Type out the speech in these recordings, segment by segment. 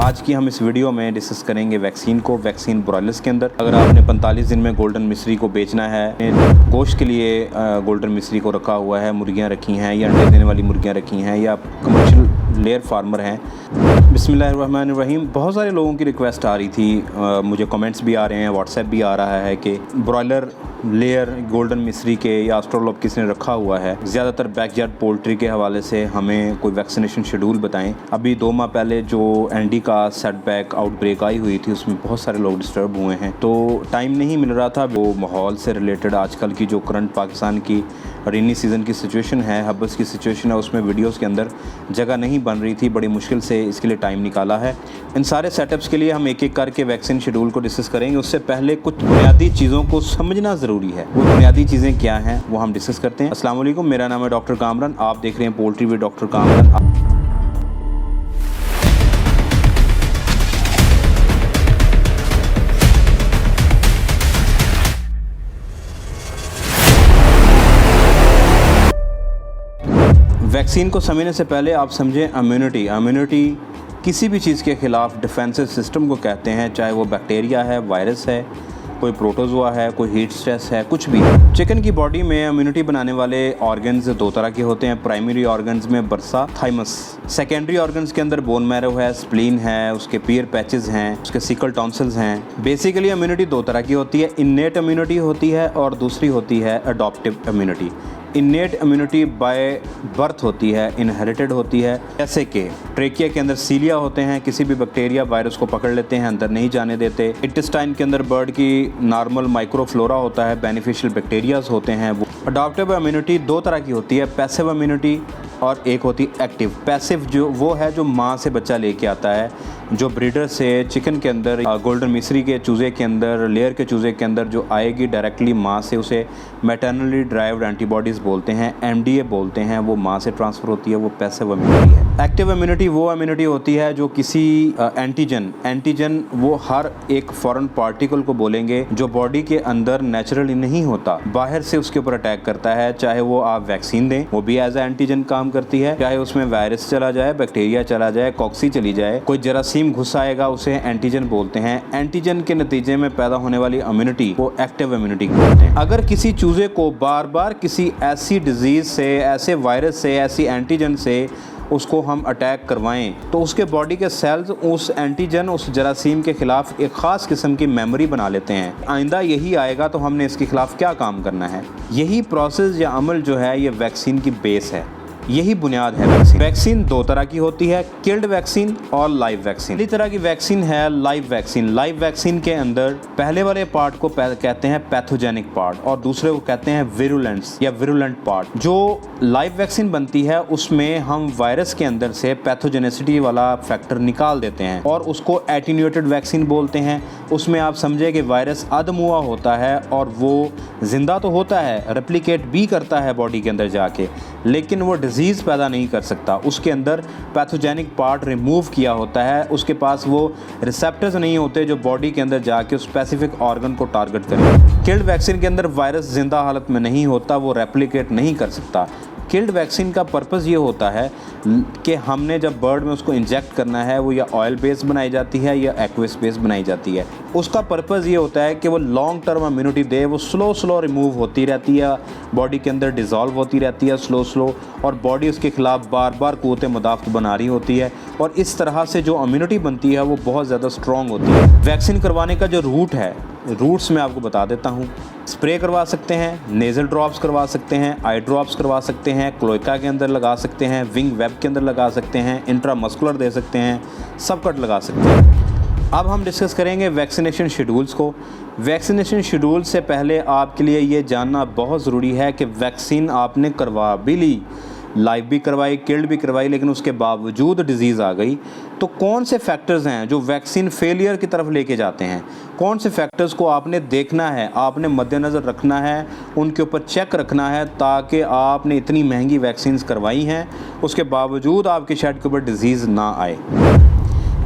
आज की हम इस वीडियो में डिस्कस करेंगे वैक्सीन ब्रॉयलर्स के अंदर। अगर आपने 45 दिन में गोल्डन मिस्री को बेचना है, गोश्त के लिए गोल्डन मिस्री को रखा हुआ है, मुर्गियां रखी हैं या अंडे देने वाली मुर्गियां रखी हैं या कमर्शियल लेयर फार्मर हैं। बिस्मिल्लाहिर्रहमानिर्रहीम। बहुत सारे लोगों की रिक्वेस्ट आ रही थी, मुझे कमेंट्स भी आ रहे हैं, व्हाट्सएप भी आ रहा है कि ब्रॉयलर लेयर गोल्डन मिस्री के या ऑस्ट्रोलॉप किसने रखा हुआ है। ज़्यादातर बैकयार्ड पोल्ट्री के हवाले से हमें कोई वैक्सीनेशन शेड्यूल बताएं। अभी 2 माह पहले जो एनडी का सेटबैक आउटब्रेक आई हुई थी उसमें बहुत सारे लोग डिस्टर्ब हुए हैं, तो टाइम नहीं मिल रहा था। वो माहौल से रिलेटेड आजकल की जो करंट पाकिस्तान की रेनी सीज़न की सिचुएशन है, हब्स की सिचुएशन है, उसमें वीडियोस के अंदर जगह नहीं बन रही थी। बड़ी मुश्किल से इसके लिए टाइम निकाला है। इन सारे सेटअप्स के लिए हम एक एक करके वैक्सीन शेड्यूल को डिस्कस करेंगे। उससे पहले कुछ बुनियादी चीज़ों को समझना ज़रूरी है। वो बुनियादी चीज़ें क्या हैं वो हम डिस्कस करते हैं। अस्सलाम वालेकुम, मेरा नाम है डॉक्टर कामरान, आप देख रहे हैं poultry with doctor Kamran. Vaccine को समझने से पहले आप समझें इम्यूनिटी किसी भी चीज़ के ख़िलाफ़ डिफेंसिव सिस्टम को कहते हैं, चाहे वो बैक्टीरिया है, वायरस है, कोई प्रोटोजोआ है, कोई हीट स्ट्रेस है, कुछ भी। चिकन की बॉडी में इम्यूनिटी बनाने वाले ऑर्गन्स 2 तरह के होते हैं। प्राइमरी ऑर्गन्स में बर्सा, थाइमस। सेकेंडरी ऑर्गन्स के अंदर बोन मैरो है, स्प्लीन है, उसके पियर पैचेस हैं, उसके सिकल टॉन्सिल्स हैं। बेसिकली इम्यूनिटी 2 तरह की होती है, इन्नेट इम्यूनिटी होती है और दूसरी होती है adoptive immunity. Innate immunity by birth होती है, इनहेरिटेड होती है। जैसे कि ट्रेकिया के अंदर सीलिया होते हैं, किसी भी बैक्टीरिया वायरस को पकड़ लेते हैं, अंदर नहीं जाने देते। इंटेस्टाइन के अंदर बर्ड की नॉर्मल माइक्रोफ्लोरा होता है, बेनिफिशियल बैक्टीरियाज होते हैं। वो अडॉप्टिव इम्यूनिटी 2 तरह की होती है, पैसिव इम्यूनिटी और एक होती है एक्टिव। पैसिव जो वो है जो माँ से बच्चा लेके आता है, जो ब्रीडर से चिकन के अंदर, गोल्डन मिस्री के चूज़े के अंदर, लेयर के चूज़े के अंदर जो आएगी डायरेक्टली माँ से, उसे मैटरनली ड्राइव्ड एंटीबॉडीज़ बोलते हैं, एमडीए बोलते हैं। वो माँ से ट्रांसफ़र होती है, वो पैसिव इम्यूनिटी है। एक्टिव इम्यूनिटी वो इम्यूनिटी होती है जो किसी एंटीजन वो हर एक फॉरेन पार्टिकल को बोलेंगे जो बॉडी के अंदर नेचुरली नहीं होता, बाहर से उसके ऊपर अटैक करता है। चाहे वो आप वैक्सीन दें, वो भी एज ए एंटीजन काम करती है। चाहे उसमें वायरस चला जाए, बैक्टीरिया चला जाए, कॉक्सी चली जाए, कोई जरासीम घुस आएगा, उसे एंटीजन बोलते हैं। एंटीजन के नतीजे में पैदा होने वाली इम्यूनिटी को एक्टिव इम्यूनिटी बोलते हैं। अगर किसी चूजे को बार बार किसी ऐसी डिजीज से, ऐसे वायरस से, ऐसी एंटीजन से उसको हम अटैक करवाएं तो उसके बॉडी के सेल्स उस एंटीजन, उस जरासीम के ख़िलाफ़ एक ख़ास किस्म की मेमोरी बना लेते हैं। आइंदा यही आएगा तो हमने इसके ख़िलाफ़ क्या काम करना है। यही प्रोसेस या अमल जो है ये वैक्सीन की बेस है, यही बुनियाद है। वैक्सीन 2 तरह की होती है, किल्ड वैक्सीन और लाइव वैक्सीन। पहली तरह की वैक्सीन है लाइव वैक्सीन। लाइव वैक्सीन के अंदर पहले वाले पार्ट को कहते हैं पैथोजेनिक पार्ट और दूसरे को कहते हैं विरुलेंस या विरुलेंट पार्ट। जो लाइव वैक्सीन बनती है उसमें हम वायरस के अंदर से पैथोजेनिसिटी वाला फैक्टर निकाल देते हैं और उसको एटीन्यूएटेड वैक्सीन बोलते हैं। उसमें आप समझे कि वायरस अधमुआ होता है और वो जिंदा तो होता है, रेप्लिकेट भी करता है बॉडी के अंदर जाके, लेकिन वो डिजीज़ पैदा नहीं कर सकता। उसके अंदर पैथोजेनिक पार्ट रिमूव किया होता है, उसके पास वो रिसेप्टर्स नहीं होते जो बॉडी के अंदर जाके उस स्पेसिफिक ऑर्गन को टारगेट करें। किल्ड वैक्सीन के अंदर वायरस जिंदा हालत में नहीं होता, वो रेप्लिकेट नहीं कर सकता। किल्ड वैक्सीन का पर्पज़ ये होता है कि हमने जब बर्ड में उसको इंजेक्ट करना है, वो या ऑयल बेस्ड बनाई जाती है या एक्वस बेस्ड बनाई जाती है। उसका पर्पज़ ये होता है कि वो लॉन्ग टर्म इम्यूनिटी दे, वो स्लो रिमूव होती रहती है, बॉडी के अंदर डिज़ोल्व होती रहती है स्लो, और बॉडी उसके ख़िलाफ़ बार बार क़ुव्वत मुदाफ़त बना रही होती है और इस तरह से जो इम्यूनिटी बनती है वो बहुत ज़्यादा स्ट्रॉन्ग होती है। वैक्सीन करवाने का जो रूट्स मैं आपको बता देता हूँ। स्प्रे करवा सकते हैं, नेज़ल ड्रॉप्स करवा सकते हैं, आई ड्रॉप्स करवा सकते हैं, क्लोइका के अंदर लगा सकते हैं, विंग वेब के अंदर लगा सकते हैं, इंट्रामस्कुलर दे सकते हैं, सबकट लगा सकते हैं। अब हम डिस्कस करेंगे वैक्सीनेशन शेड्यूल्स को। वैक्सीनेशन शेड्यूल से पहले आपके लिए ये जानना बहुत ज़रूरी है कि वैक्सीन आपने करवा भी ली, लाइव भी करवाई, किल्ड भी करवाई, लेकिन उसके बावजूद डिजीज़ आ गई, तो कौन से फैक्टर्स हैं जो वैक्सीन फेलियर की तरफ लेके जाते हैं। कौन से फैक्टर्स को आपने देखना है, आपने मद्देनज़र रखना है, उनके ऊपर चेक रखना है, ताकि आपने इतनी महंगी वैक्सीन्स करवाई हैं उसके बावजूद आपके शेड के ऊपर डिजीज़ ना आए।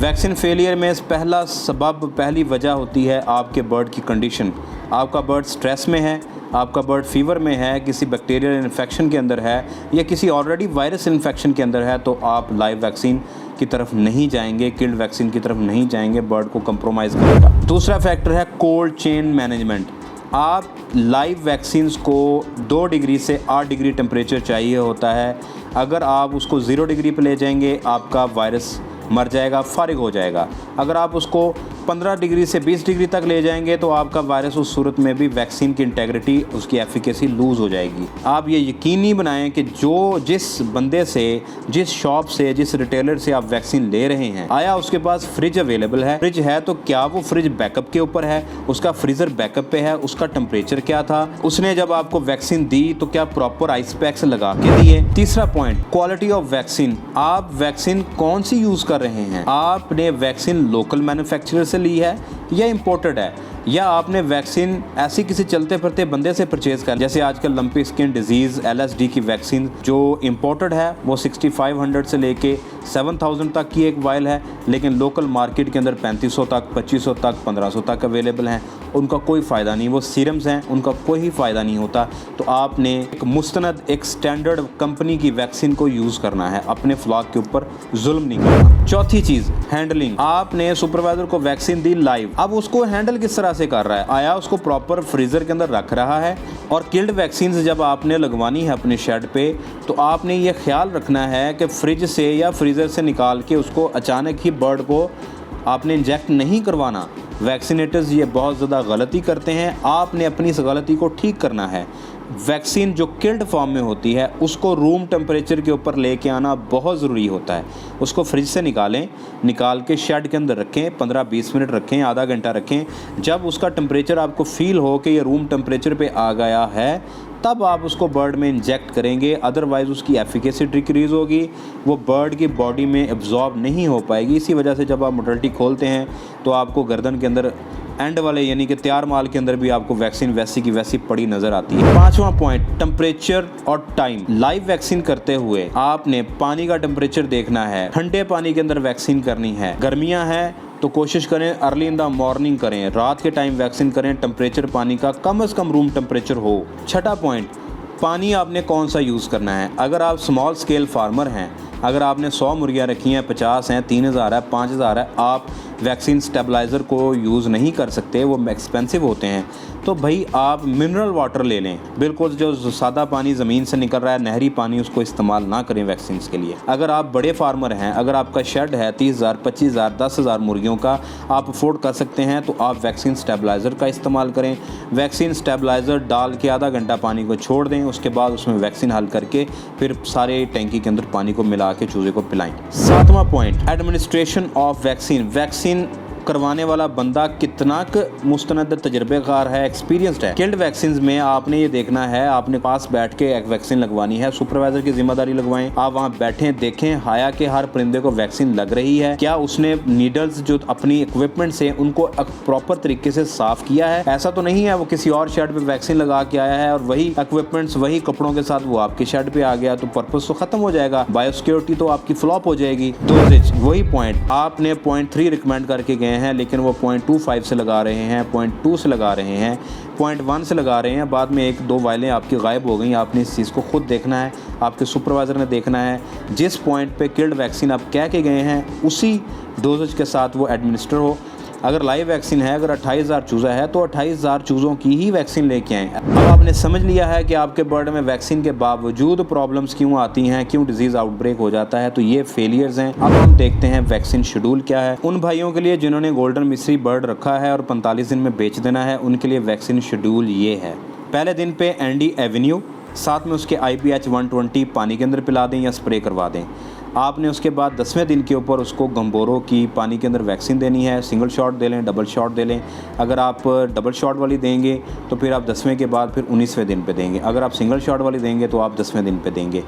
वैक्सीन फेलियर में पहला सबब, पहली वजह होती है आपके बर्ड की कंडीशन। आपका बर्ड स्ट्रेस में है, आपका बर्ड फीवर में है, किसी बैक्टीरियल इन्फेक्शन के अंदर है या किसी ऑलरेडी वायरस इन्फेक्शन के अंदर है, तो आप लाइव वैक्सीन की तरफ नहीं जाएंगे, किल्ड वैक्सीन की तरफ नहीं जाएंगे, बर्ड को कंप्रोमाइज़ करेगा। दूसरा फैक्टर है कोल्ड चेन मैनेजमेंट। आप लाइव वैक्सीन्स को 2 डिग्री से 8 डिग्री टेम्परेचर चाहिए होता है। अगर आप उसको 0 डिग्री पे ले जाएंगे, आपका वायरस मर जाएगा, फारिग हो जाएगा। अगर आप उसको 15 डिग्री से 20 डिग्री तक ले जाएंगे तो आपका वायरस उस सूरत में भी वैक्सीन की इंटेग्रिटी, उसकी एफिकेसी लूज़ हो जाएगी। आप ये यकीनी बनाएं कि जिस बंदे से, जिस शॉप से, जिस रिटेलर से आप वैक्सीन ले रहे हैं, आया उसके पास फ्रिज अवेलेबल है। फ्रिज है तो क्या वो फ्रिज बैकअप के ऊपर है, उसका फ्रीज़र बैकअप पे है, उसका टेम्परेचर क्या था, उसने जब आपको वैक्सीन दी तो क्या प्रॉपर आइस पैक्स लगा के दिए। तीसरा पॉइंट, क्वालिटी ऑफ वैक्सीन। आप वैक्सीन कौन सी यूज़ कर रहे हैं? आपने वैक्सीन लोकल मैन्युफैक्चरर से ली है या इंपोर्टेड है, या आपने वैक्सीन ऐसी किसी चलते फिरते बंदे से परचेज कर, जैसे आजकल लंपी स्किन डिजीज़ LSD की वैक्सीन जो इंपोर्टेड है वो 6500 से लेके 7000 तक की एक वायल है, लेकिन लोकल मार्केट के अंदर 3500 तक, 2500 तक, 1500 तक अवेलेबल हैं। उनका कोई फ़ायदा नहीं, वो सीरम्स हैं, उनका कोई ही फ़ायदा नहीं होता। तो आपने एक मुस्तनद, एक स्टैंडर्ड कंपनी की वैक्सीन को यूज़ करना है, अपने फ्लॉक के ऊपर जुल्म नहीं करना। चौथी चीज़, हैंडलिंग। आपने सुपरवाइज़र को वैक्सीन दी लाइव, अब उसको हैंडल किस तरह से कर रहा है? आया उसको प्रॉपर फ्रीज़र के अंदर रख रहा है? और किल्ड वैक्सीन जब आपने लगवानी है अपने शेड पे, तो आपने ये ख्याल रखना है कि फ्रिज से या फ्रीज़र से निकाल के उसको अचानक ही बर्ड को आपने इंजेक्ट नहीं करवाना। वैक्सीनेटर्स ये बहुत ज़्यादा गलती करते हैं, आपने अपनी इस गलती को ठीक करना है। वैक्सीन जो किल्ड फॉर्म में होती है उसको रूम टेम्परेचर के ऊपर लेके आना बहुत ज़रूरी होता है। उसको फ्रिज से निकाल के शेड के अंदर रखें, 15-20 मिनट रखें, आधा घंटा रखें। जब उसका टेम्परेचर आपको फ़ील हो कि ये रूम टेम्परेचर पे आ गया है, तब आप उसको बर्ड में इंजेक्ट करेंगे। अदरवाइज़ उसकी एफिकेसी डिक्रीज़ होगी, वो बर्ड की बॉडी में एब्जॉर्ब नहीं हो पाएगी। इसी वजह से जब आप मोटलिटी खोलते हैं तो आपको गर्दन के अंदर एंड वाले यानी कि तैयार माल के अंदर भी आपको वैक्सीन वैसी की वैसी पड़ी नज़र आती है। पांचवा पॉइंट, टेम्परेचर और टाइम। लाइव वैक्सीन करते हुए आपने पानी का टेम्परेचर देखना है। ठंडे पानी के अंदर वैक्सीन करनी है। गर्मियाँ हैं तो कोशिश करें अर्ली इन द मॉर्निंग करें, रात के टाइम वैक्सीन करें। टेम्परेचर पानी का कम से कम रूम टेम्परेचर हो। छठा पॉइंट, पानी आपने कौन सा यूज़ करना है। अगर आप स्मॉल स्केल फार्मर हैं, अगर आपने 100 मुर्गियाँ रखी हैं, 50 हैं, 3000 है, 5000 है, आप वैक्सीन स्टेबलाइज़र को यूज़ नहीं कर सकते, वो एक्सपेंसिव होते हैं, तो भाई आप मिनरल वाटर ले लें। बिल्कुल जो सादा पानी ज़मीन से निकल रहा है, नहरी पानी, उसको इस्तेमाल ना करें वैक्सीन के लिए। अगर आप बड़े फार्मर हैं, अगर आपका शेड है 30,000, 25,000, 10,000 मुर्गियों का, आप अफोर्ड कर सकते हैं, तो आप वैक्सीन स्टेबलाइज़र का इस्तेमाल करें। वैक्सीन स्टेबलाइज़र डाल के आधा घंटा पानी को छोड़ दें, उसके बाद उसमें वैक्सीन हल करके फिर सारे टैंकी के अंदर पानी को मिला के चूजे को पिलाएं। सातवां point, administration of vaccine. Vaccine करवाने वाला बंदा कितना मुस्तनद तजर्बेकार है, एक्सपीरियंसड है। किल्ड वैक्सीन में आपने ये देखना है, आपने पास बैठ के एक वैक्सीन लगवानी है, सुपरवाइजर की जिम्मेदारी लगवाएं। आप वहाँ बैठें, देखें हाया के हर परिंदे को वैक्सीन लग रही है, क्या उसने नीडल्स जो अपनी इक्विपमेंट से उनको प्रॉपर तरीके से साफ किया है। ऐसा तो नहीं है वो किसी और शेड पे वैक्सीन लगा के आया है और वही इक्विपमेंट्स वही कपड़ों के साथ वो आपके शेड पे आ गया, तो पर्पस तो खत्म हो जाएगा, बायोसिक्योरिटी तो आपकी फ्लॉप हो जाएगी। डोजेज, वही पॉइंट आपने 0.3 रिकमेंड करके गए हैं, लेकिन वो 0.25 से लगा रहे हैं, 0.2 से लगा रहे हैं, 0.1 से लगा रहे हैं। बाद में 1-2 वायलें आपकी गायब हो गई। आपने इस चीज़ को खुद देखना है, आपके सुपरवाइज़र ने देखना है। जिस पॉइंट पे किल्ड वैक्सीन आप कह के गए हैं उसी डोजेज के साथ वो एडमिनिस्टर हो। अगर लाइव वैक्सीन है, अगर 28,000 चूज़ा है तो 28,000 चूज़ों की ही वैक्सीन लेके आएँ। अब आपने समझ लिया है कि आपके बर्ड में वैक्सीन के बावजूद प्रॉब्लम्स क्यों आती हैं, क्यों डिजीज़ आउटब्रेक हो जाता है, तो ये फेलियर्स हैं। अब हम देखते हैं वैक्सीन शेड्यूल क्या है। उन भाइयों के लिए जिन्होंने गोल्डन मिस्री बर्ड रखा है और 45 दिन में बेच देना है, उनके लिए वैक्सीन शेड्यूल ये है। पहले दिन पे एंडी एवेन्यू, साथ में उसके IPH 120 पानी के अंदर पिला दें या स्प्रे करवा दें। आपने उसके बाद 10वें दिन के ऊपर उसको गम्बोरो की पानी के अंदर वैक्सीन देनी है। सिंगल शॉट दे लें, डबल शॉट दे लें। अगर आप डबल शॉट वाली देंगे तो फिर आप 10वें के बाद फिर 19वें दिन पे देंगे। अगर आप सिंगल शॉट वाली देंगे तो आप 10वें दिन पे देंगे।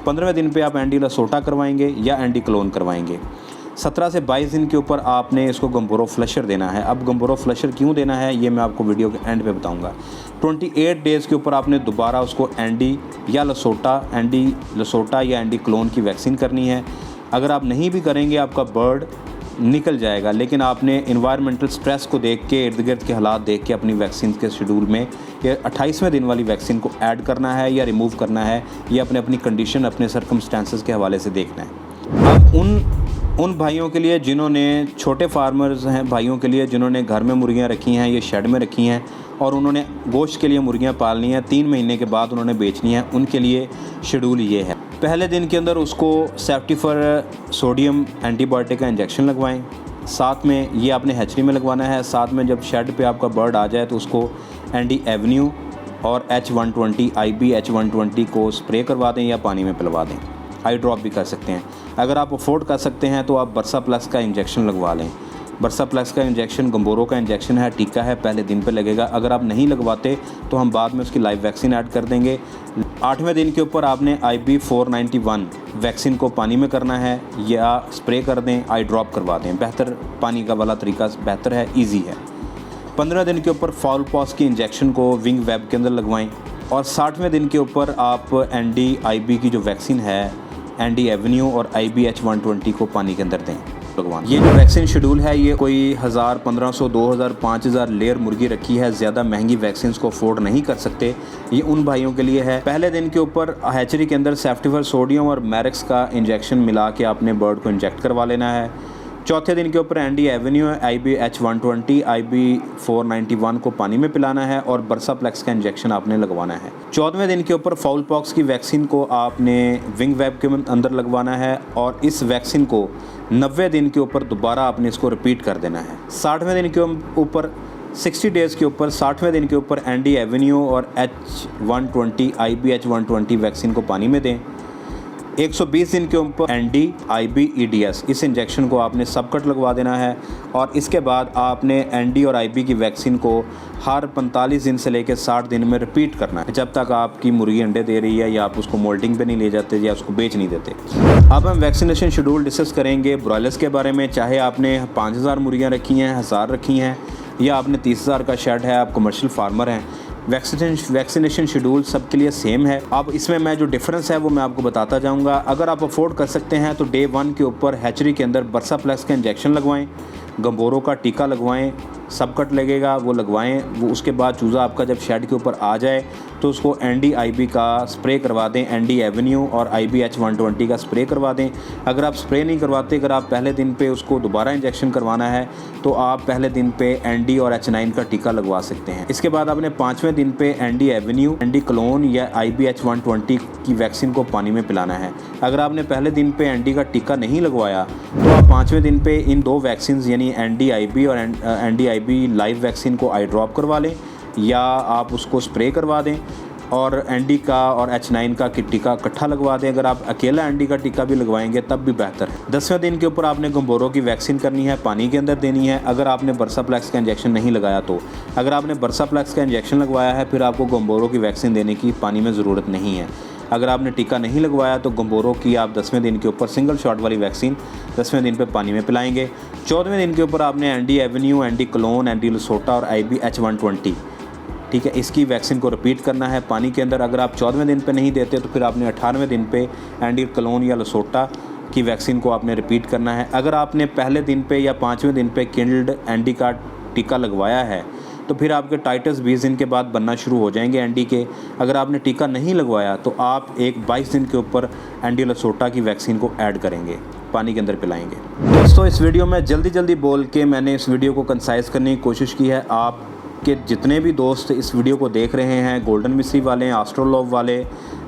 15वें दिन पे आप एंडी लसोटा करवाएंगे या एंडी क्लोन करवाएंगे। 17 से 22 दिन के ऊपर आपने इसको गम्बोरो फ्लशर देना है। अब गम्बोरो फ्लशर क्यों देना है ये मैं आपको वीडियो के एंड पे बताऊंगा। 28 डेज़ के ऊपर आपने दोबारा उसको एंडी लसोटा या एंडी क्लोन की वैक्सीन करनी है। अगर आप नहीं भी करेंगे आपका बर्ड निकल जाएगा, लेकिन आपने इन्वायरमेंटल स्ट्रेस को देख के, इर्द गिर्द के हालात देख के अपनी वैक्सीन के शेड्यूल में ये 28वें दिन वाली वैक्सीन को ऐड करना है या रिमूव करना है, ये अपनी कंडीशन, अपने सर्कमस्टेंसेस के हवाले से देखना है। अब उन उन भाइयों के लिए जिन्होंने छोटे फार्मर्स हैं, भाइयों के लिए जिन्होंने घर में मुर्गियां रखी हैं, ये शेड में रखी हैं और उन्होंने गोश्त के लिए मुर्गियां पालनी हैं, 3 महीने के बाद उन्होंने बेचनी है, उनके लिए शेड्यूल ये है। पहले दिन के अंदर उसको सेफ्टिफर सोडियम एंटीबायोटिक का इंजेक्शन लगवाएं। साथ में ये आपने हैचरी में लगवाना है। साथ में जब शेड पे आपका बर्ड आ जाए तो उसको एंटी एवेन्यू और H120 IB H120 को स्प्रे करवा दें या पानी में पिलवा दें। आई ड्रॉप भी कर सकते हैं। अगर आप अफोर्ड कर सकते हैं तो आप बरसा प्लस का इंजेक्शन लगवा लें। बरसा प्लस का इंजेक्शन गंबोरो का इंजेक्शन है, टीका है, पहले दिन पे लगेगा। अगर आप नहीं लगवाते तो हम बाद में उसकी लाइव वैक्सीन ऐड कर देंगे। 8वें दिन के ऊपर आपने IB 491 वैक्सीन को पानी में करना है या स्प्रे कर दें, आई ड्रॉप करवा दें। बेहतर पानी का वाला तरीका बेहतर है, ईजी है। 15 दिन के ऊपर फाउल पॉक्स की इंजेक्शन को विंग वेब के अंदर लगवाएं और 60वें दिन के ऊपर आप ND-IB की जो वैक्सीन है, एंटी एवेन्यू और IB H120 को पानी के अंदर दें लगवाएं। ये जो वैक्सीन शेड्यूल है ये कोई 1000, 1500, 2000, 5000 लेयर मुर्गी रखी है, ज़्यादा महंगी वैक्सीन को अफोर्ड नहीं कर सकते, ये उन भाइयों के लिए है। पहले दिन के ऊपर हैचरी के अंदर सेफ्टिफर सोडियम और मैरिक्स का इंजेक्शन मिला के आपने बर्ड को इंजेक्ट करवा लेना है। चौथे दिन के ऊपर anti Avenue IB H120 IB 491 को पानी में पिलाना है और बरसा प्लेक्स का इंजेक्शन आपने लगवाना है। 14वें दिन के ऊपर फाउल पॉक्स की वैक्सीन को आपने विंग वेब के अंदर लगवाना है और इस वैक्सीन को 90 दिन के ऊपर दोबारा आपने इसको रिपीट कर देना है। 60वें दिन के ऊपर 60 डेज़ के ऊपर 60वें दिन के ऊपर एंटी एवेन्यू और H120 IB H120 वैक्सीन को पानी में दें। 120 दिन के ऊपर ND-IB EDS इस इंजेक्शन को आपने सबकट लगवा देना है और इसके बाद आपने ND और IB की वैक्सीन को हर 45 दिन से लेकर 60 दिन में रिपीट करना है, जब तक आपकी मुर्गी अंडे दे रही है या आप उसको मोल्टिंग पे नहीं ले जाते या उसको बेच नहीं देते। अब हम वैक्सीनेशन शेड्यूल डिस्कस करेंगे ब्रॉयलर्स के बारे में। चाहे आपने 5000 मुर्गियाँ रखी हैं, 1000 रखी हैं या आपने 30,000 का शेड है, आप कमर्शियल फार्मर हैं, वैक्सीनेशन शेड्यूल सबके लिए सेम है। अब इसमें मैं जो डिफरेंस है वो मैं आपको बताता जाऊंगा। अगर आप अफोर्ड कर सकते हैं तो डे 1 के ऊपर हैचरी के अंदर बरसा प्लेक्स का इंजेक्शन लगवाएं, गंबोरो का टीका लगवाएं, सबकट लगेगा वो लगवाएं। वो उसके बाद चूज़ा आपका जब शेड के ऊपर आ जाए तो उसको ND-IB का स्प्रे करवा दें, एंटी एवेन्यू और IB H120 का स्प्रे करवा दें। अगर आप स्प्रे नहीं करवाते, अगर आप पहले दिन पे उसको दोबारा इंजेक्शन करवाना है तो आप पहले दिन पे ND और H9 का टीका लगवा सकते हैं। इसके बाद आपने 5वें दिन पे एंटी एवेन्यू, एंटी क्लोन या IB H120 की वैक्सीन को पानी में पिलाना है। अगर आपने पहले दिन पे ND का टीका नहीं लगवाया तो आप 5वें दिन पे इन 2 वैक्सीन यानी ND-IB और ND-IB लाइव वैक्सीन को आई ड्रॉप करवा लें या आप उसको स्प्रे करवा दें और ND का और H9 का टीका इकट्ठा लगवा दें। अगर आप अकेला ND का टीका भी लगवाएंगे तब भी बेहतर है। 10वें दिन के ऊपर आपने गंबोरो की वैक्सीन करनी है, पानी के अंदर देनी है। अगर आपने बरसा प्लेक्स का इंजेक्शन नहीं लगाया तो अगर आपने बरसा प्लेक्स का इंजेक्शन लगवाया है फिर आपको गंबोरो की वैक्सीन देने की पानी में ज़रूरत नहीं है। अगर आपने टीका नहीं लगवाया तो गंबोरो की आप 10वें दिन के ऊपर सिंगल शॉट वाली वैक्सीन 10वें दिन पे पानी में पिलाएंगे। 14वें दिन के ऊपर आपने एंटी एवेन्यू, एंटी क्लोन, एंटी लसोटा और IB H120, ठीक है, इसकी वैक्सीन को रिपीट करना है पानी के अंदर। अगर आप 14वें दिन पे नहीं देते तो फिर आपने 18वें दिन पे एंटी क्लोन या लसोटा की वैक्सीन को आपने रिपीट करना है। अगर आपने पहले दिन पे या 5वें दिन पे किल्ड ND का टीका लगवाया है तो फिर आपके टाइटस 20 दिन के बाद बनना शुरू हो जाएंगे ND के। अगर आपने टीका नहीं लगवाया तो आप एक 22 दिन के ऊपर एंटी लसोटा की वैक्सीन को ऐड करेंगे, पानी के अंदर पिलाएंगे। दोस्तों इस वीडियो में जल्दी बोल के मैंने इस वीडियो को कंसाइज करने की कोशिश की है। आपके जितने भी दोस्त इस वीडियो को देख रहे हैं, गोल्डन मिस्री वाले, एस्ट्रोलॉब वाले,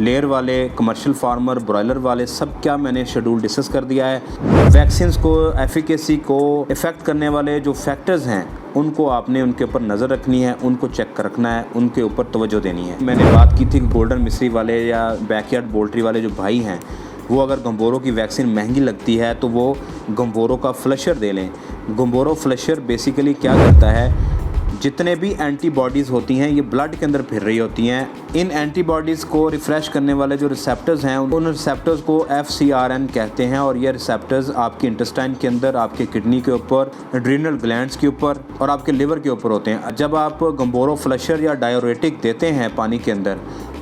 लेयर वाले, कमर्शियल फार्मर, ब्रॉयलर वाले, सब क्या मैंने शेड्यूल डिस्कस कर दिया है। वैक्सीन्स को, एफिकेसी को इफ़ेक्ट करने वाले जो फैक्टर्स हैं उनको आपने उनके ऊपर नज़र रखनी है, उनको चेक कर रखना है, उनके ऊपर तवज्जो देनी है। मैंने बात की थी कि गोल्डन मिस्री वाले या बैकयार्ड पोल्ट्री वाले जो भाई हैं वो अगर गंबोरो की वैक्सीन महंगी लगती है तो वो गंबोरो का फ्लशर दे लें। गंबोरो फ्लशर बेसिकली क्या करता है, जितने भी एंटीबॉडीज़ होती हैं ये ब्लड के अंदर फिर रही होती हैं। इन एंटीबॉडीज़ को रिफ़्रेश करने वाले जो रिसेप्टर्स हैं उन रिसेप्टर्स को FcRn कहते हैं और ये रिसेप्टर्स आपके इंटेस्टाइन के अंदर, आपके किडनी के ऊपर, एड्रिनल ग्लैंड्स के ऊपर और आपके लिवर के ऊपर होते हैं। जब आप गंबोरो फ्लशर या डायोरेटिक देते हैं पानी के अंदर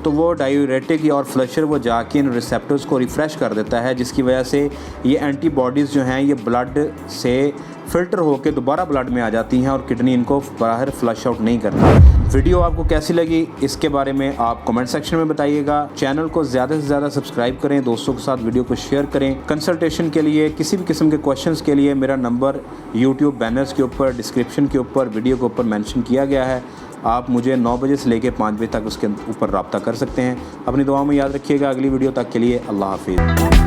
तो वो डायूरेटिक और फ्लशर वो जाके इन रिसेप्टर्स को रिफ़्रेश कर देता है, जिसकी वजह से ये एंटीबॉडीज़ जो हैं ये ब्लड से फ़िल्टर होकर दोबारा ब्लड में आ जाती हैं और किडनी इनको बाहर फ्लश आउट नहीं करता। वीडियो आपको कैसी लगी इसके बारे में आप कमेंट सेक्शन में बताइएगा। चैनल को ज़्यादा से ज़्यादा सब्सक्राइब करें, दोस्तों के साथ वीडियो को शेयर करें। कंसल्टेशन के लिए, किसी भी किस्म के क्वेश्चंस के लिए मेरा नंबर यूट्यूब बैनर्स के ऊपर, डिस्क्रिप्शन के ऊपर, वीडियो के ऊपर मेंशन किया गया है। आप मुझे 9 बजे से लेकर 5 बजे तक उसके ऊपर रब्ता कर सकते हैं। अपनी दुआओं में याद रखिएगा। अगली वीडियो तक के लिए अल्लाह हाफिज़।